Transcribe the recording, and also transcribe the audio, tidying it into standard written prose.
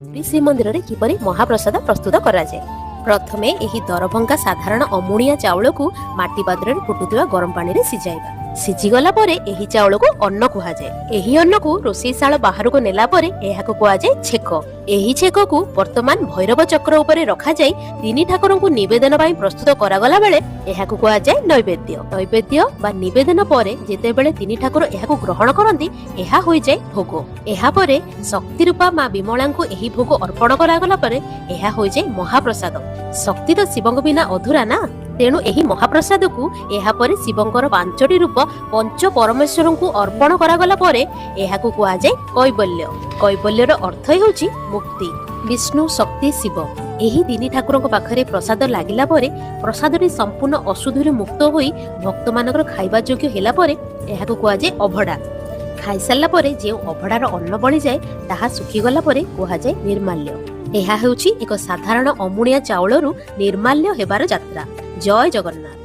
ପୁରୀ ଶ୍ରୀମନ୍ଦିରରେ କିପରି ମହାପ୍ରସାଦ ପ୍ରସ୍ତୁତ କରାଯାଏ। ପ୍ରଥମେ ଏହି ଦରଭଙ୍ଗା ସାଧାରଣ ଅମୁଣିଆ ଚାଉଳକୁ ମାଟି ପାତ୍ରରେ ଫୁଟୁଥିବା ଗରମ ପାଣିରେ ସିଝାଇବା। ସିଝିଗଲା ପରେ ଏହି ଚାଉଳକୁ ଅନ୍ନ କୁହାଯାଏ। ଏହି ଅନ୍ନକୁ ରୋଷେଇଶାଳ ବାହାରକୁ ନେଲା ପରେ ଏହାକୁ କୁହାଯାଏ ଛେକ। ଏହି ଛେକକୁ ବର୍ତ୍ତମାନ ଭୈରବ ଚକ୍ର ଉପରେ ରଖାଯାଇ ତିନି ଠାକୁରଙ୍କୁ ନିବେଦନ ପାଇଁ ପ୍ରସ୍ତୁତ କରାଗଲା ବେଳେ ଏହାକୁ କୁହାଯାଏ ନୈବେଦ୍ୟ। ନୈବେଦ୍ୟ ବା ନିବେଦନ ପରେ ଯେତେବେଳେ ତିନି ଠାକୁର ଏହାକୁ ଗ୍ରହଣ କରନ୍ତି ଏହା ହୋଇଯାଏ ଭୋଗ। ଏହାପରେ ଶକ୍ତି ରୂପା ମା ବିମଳାଙ୍କୁ ଏହି ଭୋଗ ଅର୍ପଣ କରାଗଲା ପରେ ଏହା ହୋଇଯାଏ ମହାପ୍ରସାଦ। ଶକ୍ତି ତ ଶିବଙ୍କ ବିନା ଅଧୁରା ନା, ତେଣୁ ଏହି ମହାପ୍ରସାଦକୁ ଏହାପରେ ଶିବଙ୍କର ପାଞ୍ଚଟି ରୂପ ପଞ୍ଚ ପରମେଶ୍ୱରଙ୍କୁ ଅର୍ପଣ କରାଗଲା ପରେ ଏହାକୁ କୁହାଯାଏ କୈବଲ୍ୟ। କୈବଲ୍ୟର ଅର୍ଥ ହେଉଛି ମୁକ୍ତି। ବିଷ୍ଣୁ, ଶକ୍ତି, ଶିବ ଏହି ତିନି ଠାକୁରଙ୍କ ପାଖରେ ପ୍ରସାଦ ଲାଗିଲା ପରେ ପ୍ରସାଦଟି ସମ୍ପୂର୍ଣ୍ଣ ଅଶୁଦ୍ଧିରୁ ମୁକ୍ତ ହୋଇ ଭକ୍ତମାନଙ୍କର ଖାଇବା ଯୋଗ୍ୟ ହେଲା ପରେ ଏହାକୁ କୁହାଯାଏ ଅଭଡ଼ା। ଖାଇସାରିଲା ପରେ ଯେଉଁ ଅଭଡ଼ାର ଅନ୍ନ ବଳିଯାଏ ତାହା ଶୁଖିଗଲା ପରେ କୁହାଯାଏ ନିର୍ମାଲ୍ୟ। ଏହା ହେଉଛି ଏକ ସାଧାରଣ ଅମୁଣିଆ ଚାଉଳରୁ ନିର୍ମାଲ୍ୟ ହେବାର ଯାତ୍ରା। ଜୟ ଜଗନ୍ନାଥ।